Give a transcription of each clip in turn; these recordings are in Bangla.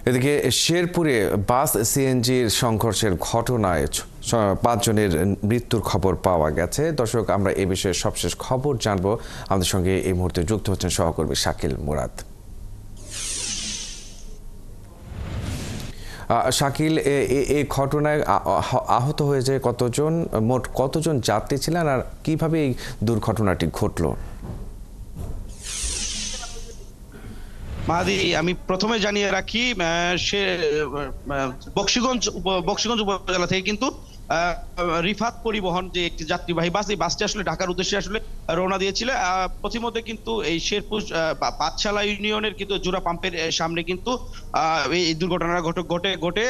এদিকে শেরপুরে বাস সিএনজির সংঘর্ষের ঘটনায় ৫ জনের মৃত্যুর খবর পাওয়া গেছে। দর্শক, আমরা এ বিষয়ে সবশেষ খবর জানবো। আমাদের সঙ্গে এই মুহূর্তে যুক্ত হচ্ছেন সহকর্মী শাকিল মুরাদ। শাকিল, এই ঘটনায় আহত হয়েছে কতজন, মোট কতজন যাত্রী ছিলেন আর কিভাবে এই দুর্ঘটনাটি ঘটলো? মাহাদি, আমি প্রথমে জানিয়ে রাখি, সে বক্সিগঞ্জ উপজেলা থেকে কিন্তু রিফাত পরিবহন যে একটি যাত্রীবাহী বাস, এই বাসটি আসলে ঢাকার উদ্দেশ্যে আসলে রওনা দিয়েছিল। পথিমধ্যে কিন্তু এই শেরপুর পাঠশালা ইউনিয়নের কিন্তু জোড়া পাম্পের সামনে কিন্তু এই দুর্ঘটনা ঘটে।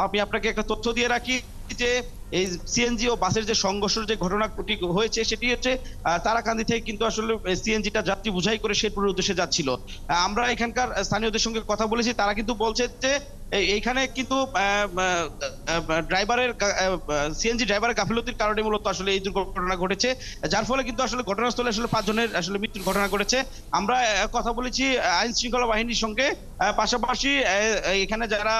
আমি আপনাকে একটা তথ্য দিয়ে রাখি যে এই সিএনজি ও বাসের যে সংঘর্ষের যে ঘটনাটি হয়েছে সেটি হচ্ছে তারাকান্দি থেকে কিন্তু আসলে সিএনজিটা যাত্রী বোঝাই করে শেরপুরের উদ্দেশ্যে যাচ্ছিল। আমরা এখানকার স্থানীয়দের সঙ্গে কথা বলেছি, তারা কিন্তু বলছে যে এইখানে কিন্তু সিএনজি ড্রাইভারের গাফিলতির কারণে মূলত আসলে এই দুর্ঘটনা ঘটেছে, যার ফলে কিন্তু আসলে ঘটনাস্থলে আসলে ৫ জনের আসলে মৃত্যুর ঘটনা ঘটেছে। আমরা কথা বলেছি আইন শৃঙ্খলা বাহিনীর সঙ্গে, পাশাপাশি এখানে যারা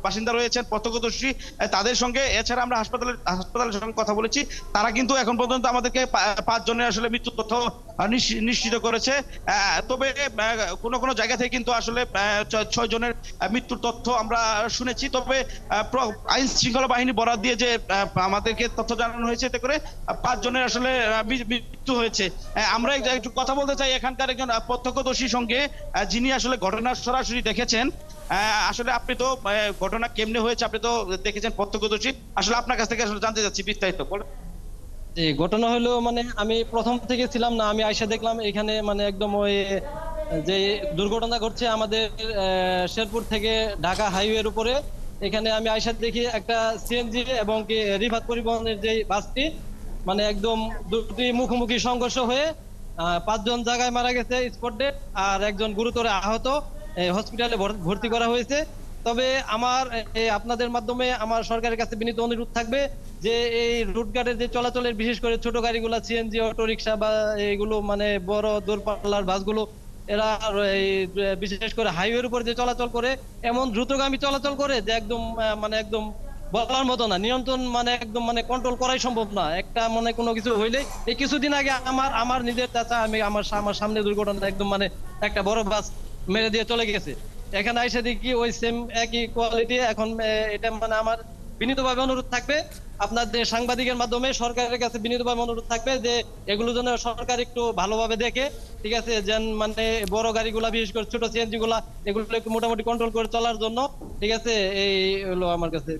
বাসিন্দা রয়েছেন প্রত্যক্ষদর্শী তাদের সঙ্গে, এছাড়া আমরা হাসপাতালের সঙ্গে কথা বলেছি। তারা কিন্তু এখন পর্যন্ত আমাদেরকে ৫ জনের আসলে মৃত্যুর তথ্য নিশ্চিত করেছে। তবে কোনো জায়গা থেকে কিন্তু আসলে ৬ জনের মৃত্যুর তথ্য আমরা শুনেছি। তবে আইন শৃঙ্খলা বাহিনী বরাত দিয়ে যে আমাদেরকে তথ্য জানানো হয়েছে, এতে করে ৫ জনের আসলে মৃত্যু হয়েছে। আমরা একটু কথা বলতে চাই এখানকার একজন প্রত্যক্ষদর্শীর সঙ্গে, যিনি আসলে ঘটনা সরাসরি দেখেছেন। আসলে আপনি তো ঘটনা কেমনে হয়েছে আপনি তো দেখেছেন, প্রত্যক্ষদর্শী, আসলে আপনার কাছ থেকে আসলে জানতে চাচ্ছি বিস্তারিত। ঘটনা হলো, মানে আমি প্রথম থেকে ছিলাম না, আমি আইসা দেখলাম এখানে মানে একদম ওই যে দুর্ঘটনা ঘটছে আমাদের শেরপুর থেকে ঢাকা হাইওয়ের উপরে। এখানে আমি আইসা দেখি একটা সিএনজি এবং কি রিফাত পরিবহনের যে বাসটি, মানে একদম দুটি মুখোমুখি সংঘর্ষ হয়ে ৫ জন জায়গায় মারা গেছে স্পট ডেড, আর একজন গুরুতর আহত হসপিটালে ভর্তি করা হয়েছে। তবে আমার আপনাদের মাধ্যমে আমার সরকারের কাছে বিনীত অনুরোধ থাকবে যে এই রুটঘাটের যে চলাচলের, বিশেষ করে ছোট গাড়িগুলা সিএনজি অটো রিক্সা বা এইগুলো মানে বড় দূরপাল্লার বাসগুলো, এরা বিশেষ করে হাইওয়ের উপর যে চলাচল করে এমন দ্রুতগামী চলাচল করে যে একদম মানে একদম বলার মতো না, নিয়ন্ত্রণ মানে একদম মানে কন্ট্রোল করাই সম্ভব না। একটা মানে কোনো কিছু হইলে, এই কিছুদিন আগে আমার নিজের চাচা, আমি আমার সামনে দুর্ঘটনা, একদম মানে একটা বড় বাস মেরে দিয়ে চলে গেছে। এখানে আইসা দেখি ওই সেম একই কোয়ালিটি। এখন এটা মানে আমার বিনীতভাবে অনুরোধ থাকবে আপনাদের সাংবাদিকের মাধ্যমে সরকারের কাছে বিনীতভাবে অনুরোধ থাকবে যে এগুলো যেন সরকার একটু ভালোভাবে দেখে, ঠিক আছে, যেন মানে বড় গাড়িগুলা, বিশেষ করে ছোট সিএনজি গুলা, এগুলো একটু মোটামুটি কন্ট্রোল করে চলার জন্য, ঠিক আছে। এই হলো আমার কাছে।